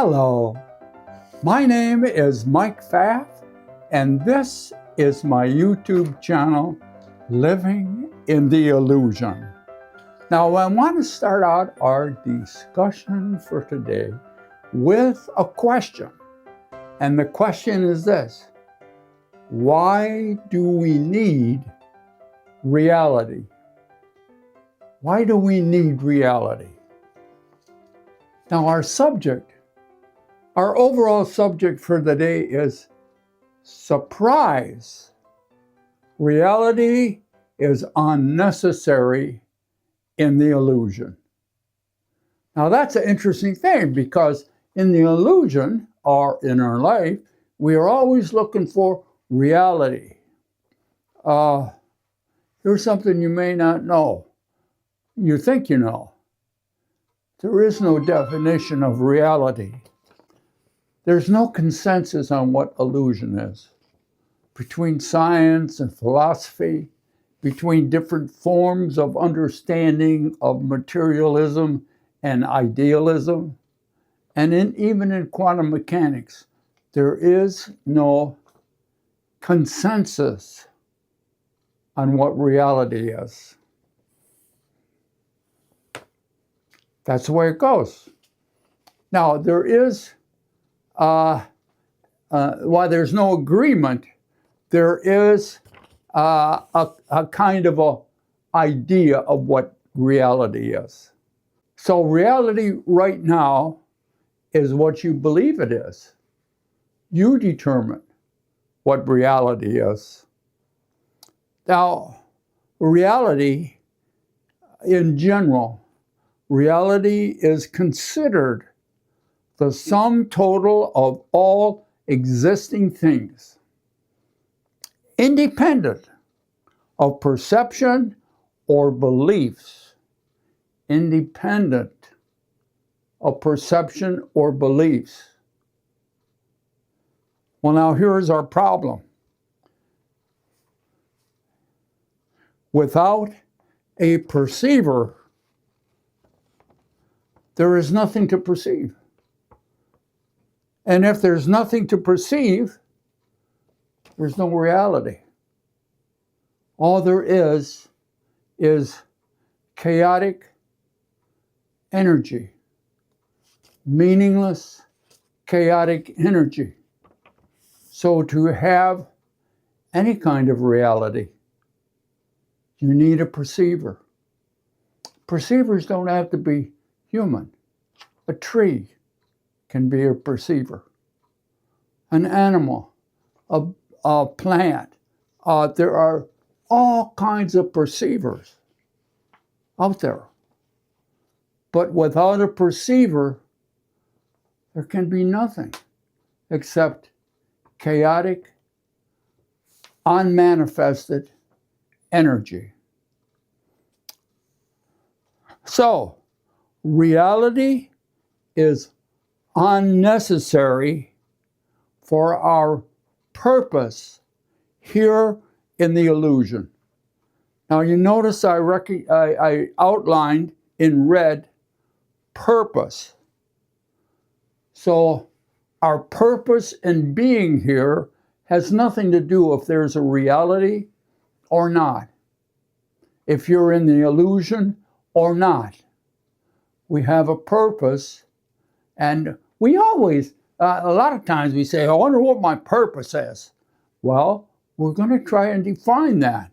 Hello, my name is Mike Pfaff, and this is my YouTube channel, Living in the Illusion. Now, I want to start out our discussion for today with a question. And the question is this: why do we need reality? Why do we need reality? Now, our overall subject for the day is surprise. Reality is unnecessary in the illusion. Now, that's an interesting thing, because in the illusion, or in our life, we are always looking for reality. Here's something you may not know. You think you know. There is no definition of reality. There's no consensus on what illusion is. Between science and philosophy, between different forms of understanding of materialism and idealism, and even in quantum mechanics, there is no consensus on what reality is. That's the way it goes. Now, there is, while there's no agreement, there is a kind of a idea of what reality is. So reality right now is what you believe it is. You determine what reality is. Now, reality in general, reality is considered the sum total of all existing things, independent of perception or beliefs. Independent of perception or beliefs. Well, now here's our problem. Without a perceiver, there is nothing to perceive. And if there's nothing to perceive, there's no reality. All there is chaotic energy. Meaningless, chaotic energy. So to have any kind of reality, you need a perceiver. Perceivers don't have to be human. A tree can be a perceiver. An animal, a plant. There are all kinds of perceivers out there. But without a perceiver, there can be nothing except chaotic, unmanifested energy. So, reality is unnecessary for our purpose here in the illusion. Now, you notice I outlined in red purpose. So, our purpose in being here has nothing to do if there's a reality or not, if you're in the illusion or not. We have a purpose, and we always, a lot of times we say, I wonder what my purpose is. Well, we're going to try and define that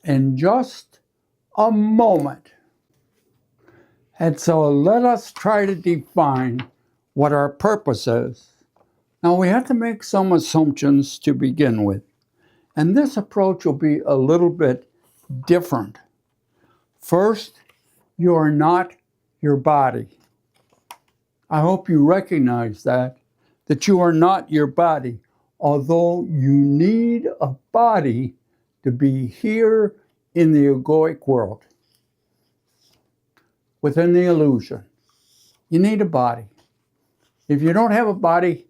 in just a moment. And so let us try to define what our purpose is. Now, we have to make some assumptions to begin with. And this approach will be a little bit different. First, you are not your body. I hope you recognize that you are not your body, although you need a body to be here in the egoic world. Within the illusion, you need a body. If you don't have a body, you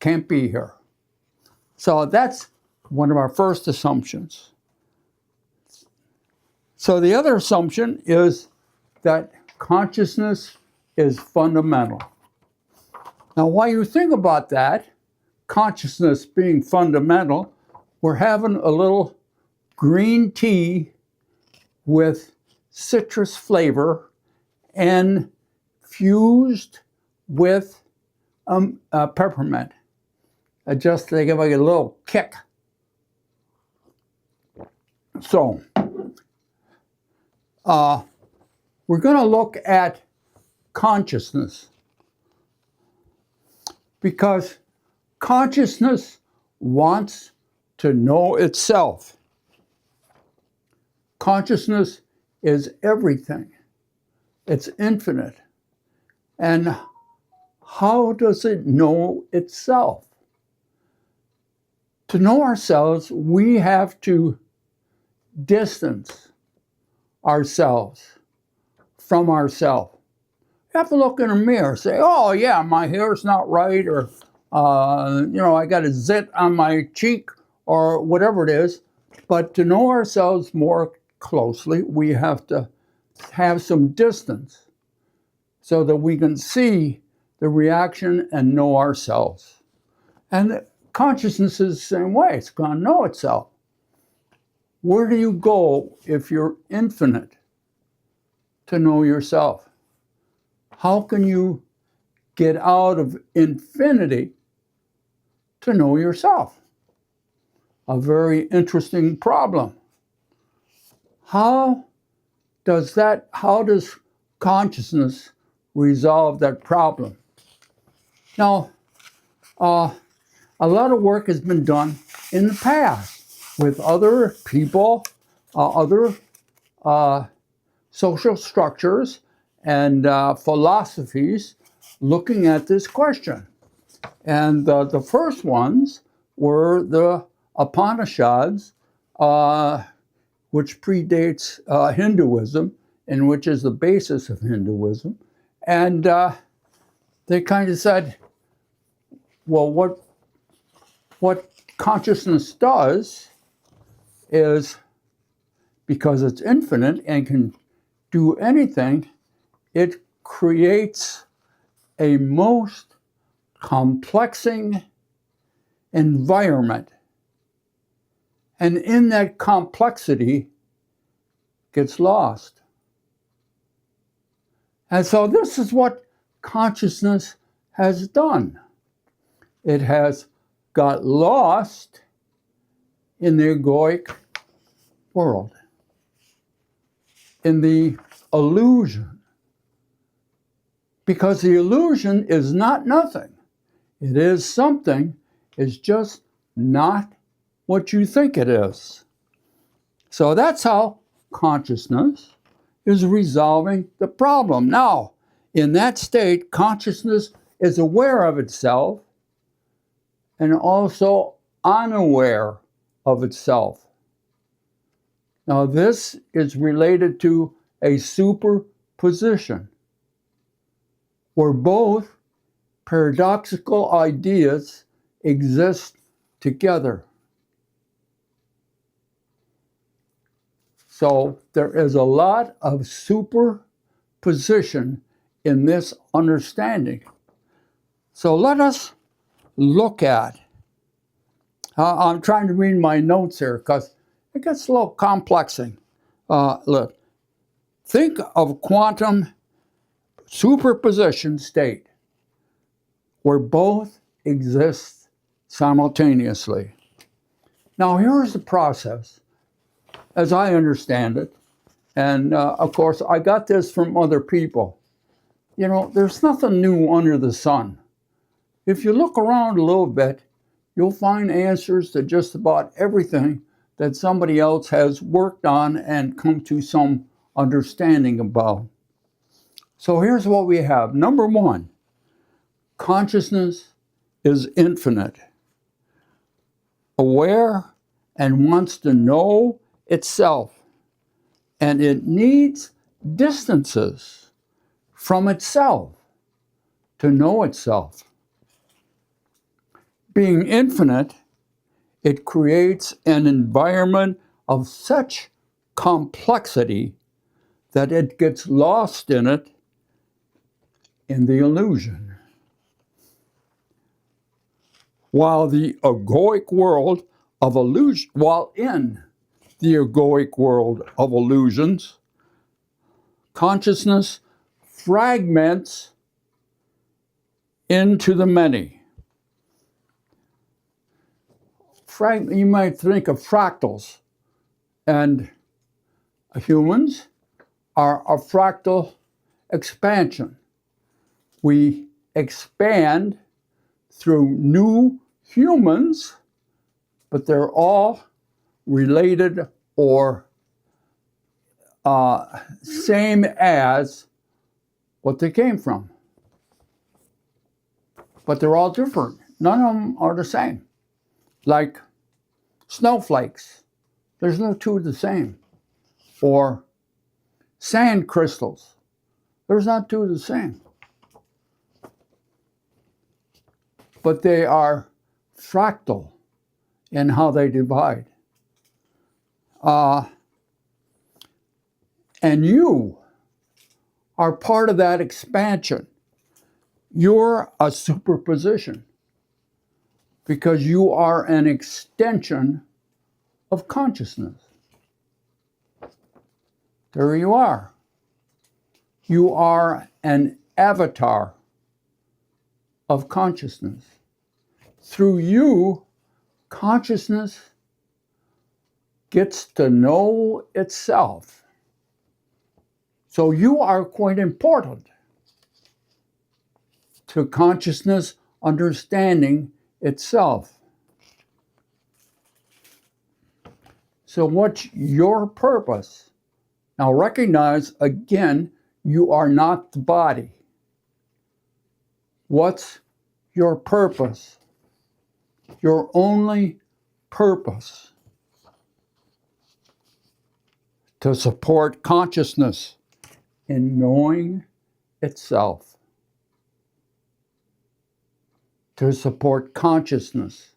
can't be here. So that's one of our first assumptions. So the other assumption is that consciousness is fundamental. Now, while you think about that, consciousness being fundamental, we're having a little green tea with citrus flavor and fused with peppermint. Just to give it a little kick. So, we're going to look at consciousness, because consciousness wants to know itself. Consciousness is everything. It's infinite. And how does it know itself? To know ourselves, we have to distance ourselves from ourselves. You have to look in a mirror and say, oh yeah, my hair's not right, or I got a zit on my cheek, or whatever it is. But to know ourselves more closely, we have to have some distance so that we can see the reaction and know ourselves. And consciousness is the same way. It's going to know itself. Where do you go if you're infinite to know yourself? How can you get out of infinity to know yourself? A very interesting problem. How does consciousness resolve that problem? Now, a lot of work has been done in the past with other people, other social structures and philosophies looking at this question. And the first ones were the Upanishads, which predates Hinduism, and which is the basis of Hinduism. And they kind of said, well, what consciousness does is, because it's infinite and can do anything, it creates a most complexing environment. And in that complexity gets lost. And so this is what consciousness has done. It has got lost in the egoic world, in the illusion. Because the illusion is not nothing. It is something. It's just not what you think it is. So that's how consciousness is resolving the problem. Now, in that state, consciousness is aware of itself and also unaware of itself. Now, this is related to a superposition, where both paradoxical ideas exist together. So there is a lot of superposition in this understanding. So let us look at, I'm trying to read my notes here because it gets a little complexing. Look, think of quantum superposition state where both exist simultaneously. Now here's the process as I understand it, and of course I got this from other people. You know, there's nothing new under the sun. If you look around a little bit, you'll find answers to just about everything that somebody else has worked on and come to some understanding about. So here's what we have. Number one, consciousness is infinite, aware and wants to know itself, and it needs distances from itself to know itself. Being infinite, it creates an environment of such complexity that it gets lost in it in the illusion. while in the egoic world of illusions, consciousness fragments into the many. You might think of fractals, and humans are a fractal expansion. We expand through new humans, but they're all related or same as what they came from. But they're all different. None of them are the same. Like snowflakes, there's no two the same. Or sand crystals, there's not two the same. But they are fractal in how they divide. And you are part of that expansion. You're a superposition because you are an extension of consciousness. There you are. You are an avatar of consciousness. Through you, consciousness gets to know itself. So you are quite important to consciousness understanding itself. So what's your purpose? Now recognize, again, you are not the body. What's your purpose? Your only purpose: to support consciousness in knowing itself. To support consciousness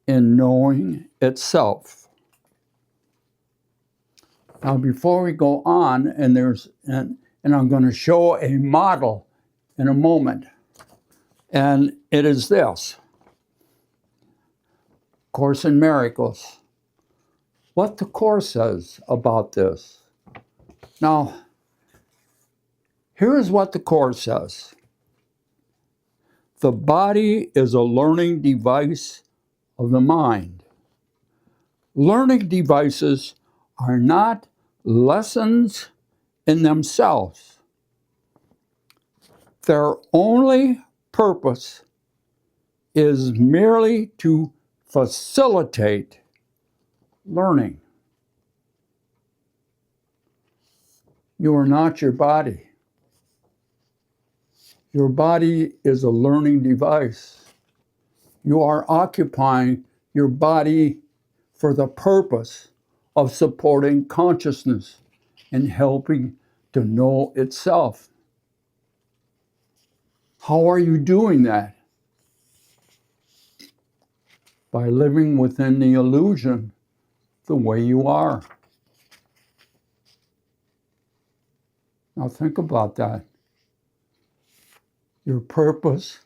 in knowing itself. Now, before we go on, and I'm going to show a model in a moment, and it is this: Course in Miracles. What the Course says about this. Now, here's what the Course says. The body is a learning device of the mind. Learning devices are not lessons in themselves. Their only purpose is merely to facilitate learning. You are not your body. Your body is a learning device. You are occupying your body for the purpose of supporting consciousness and helping to know itself. How are you doing that? By living within the illusion the way you are. Now think about that. Your purpose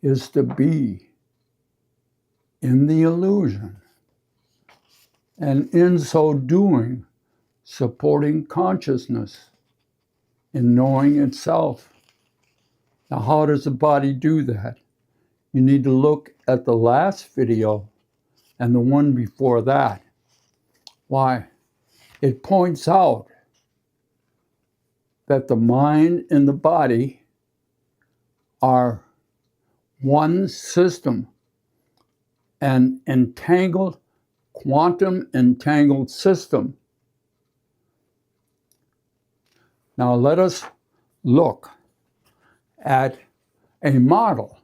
is to be in the illusion, and in so doing, supporting consciousness in knowing itself. Now, how does the body do that? You need to look at the last video and the one before that. Why? It points out that the mind and the body are one system, an entangled, quantum entangled system. Now let us look at a model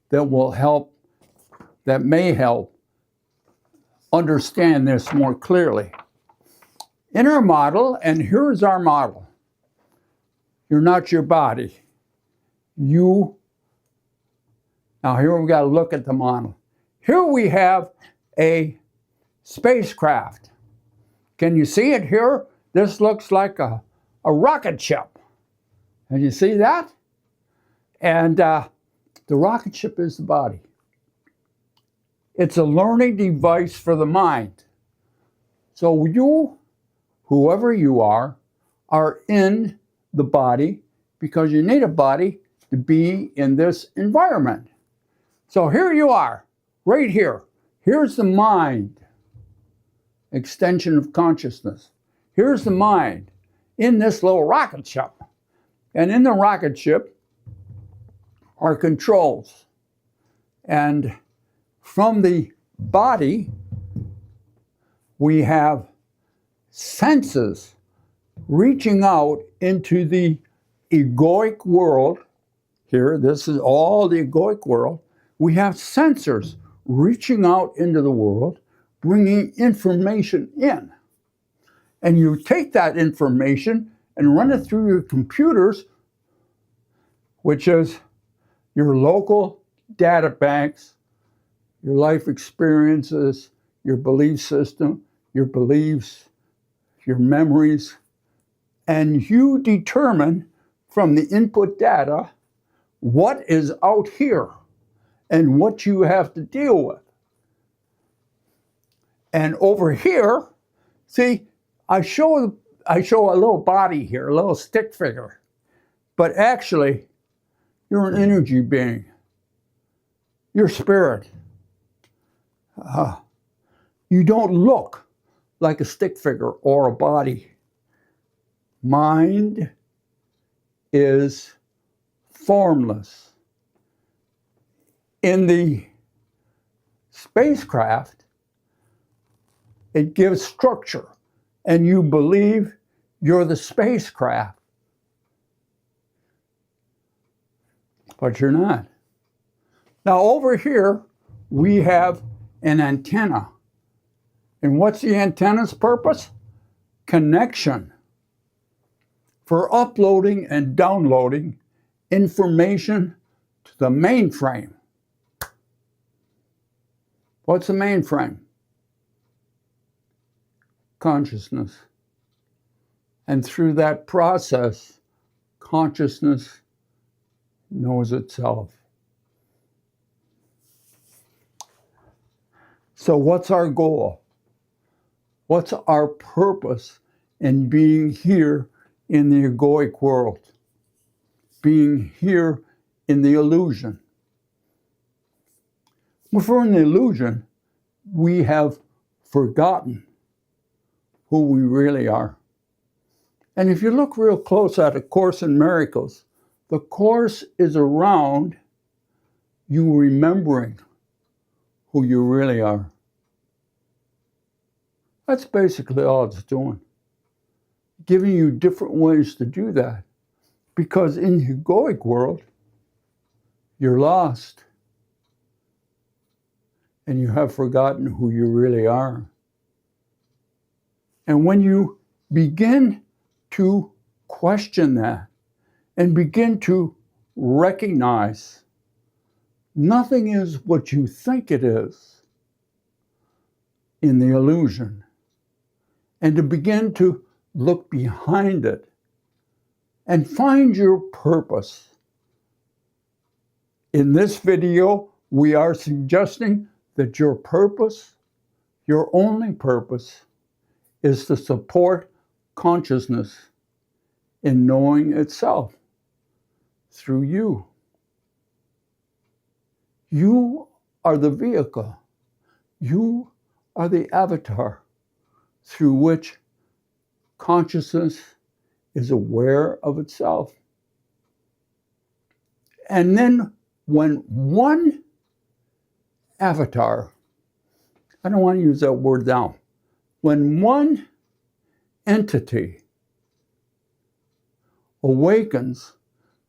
that may help understand this more clearly. In our model, and here's our model. You're not your body. Now here we got to look at the model. Here we have a spacecraft. Can you see it here? This looks like a rocket ship. Can you see that? And the rocket ship is the body. It's a learning device for the mind. So you, whoever you are in the body because you need a body to be in this environment. So here you are, right here. Here's the mind, extension of consciousness. Here's the mind in this little rocket ship. And in the rocket ship are controls. And from the body, we have senses reaching out into the egoic world. Here, this is all the egoic world. We have sensors reaching out into the world, bringing information in. And you take that information and run it through your computers, which is your local data banks, your life experiences, your belief system, your beliefs, your memories, and you determine from the input data what is out here and what you have to deal with. And over here, see, I show a little body here, a little stick figure, but actually, you're an energy being. You're spirit. You don't look like a stick figure or a body. Mind is formless. In the spacecraft, it gives structure, and you believe you're the spacecraft. But you're not. Now over here, we have an antenna. And what's the antenna's purpose? Connection. For uploading and downloading information to the mainframe. What's the mainframe? Consciousness. And through that process, consciousness knows itself. So what's our goal? What's our purpose in being here in the egoic world? Being here in the illusion. If we're in the illusion, we have forgotten who we really are. And if you look real close at A Course in Miracles, the Course is around you remembering who you really are. That's basically all it's doing. Giving you different ways to do that. Because in the egoic world, you're lost. And you have forgotten who you really are. And when you begin to question that and begin to recognize nothing is what you think it is in the illusion, and to begin to look behind it and find your purpose. In this video, we are suggesting that your purpose, your only purpose, is to support consciousness in knowing itself through you. You are the vehicle. You are the avatar through which consciousness is aware of itself. And then when one avatar, I don't want to use that word now, when one entity awakens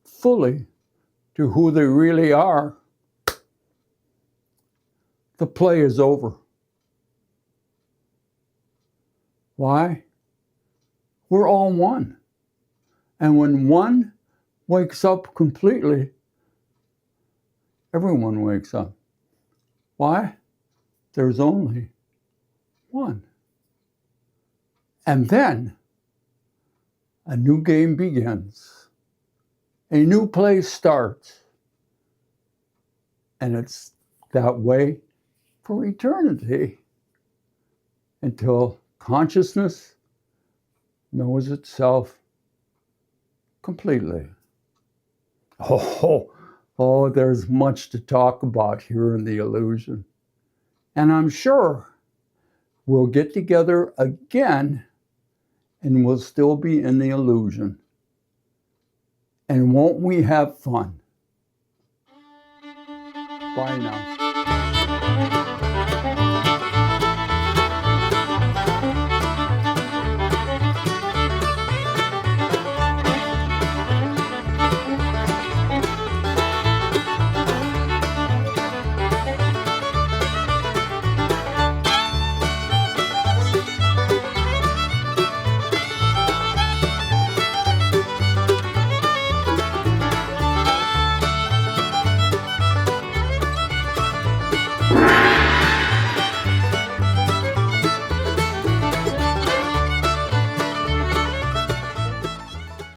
fully to who they really are, the play is over. Why? We're all one. And when one wakes up completely, everyone wakes up. Why? There's only one. And then a new game begins. A new play starts. And it's that way for eternity until consciousness knows itself completely. Oh, there's much to talk about here in the illusion. And I'm sure we'll get together again and we'll still be in the illusion. And won't we have fun? Bye now.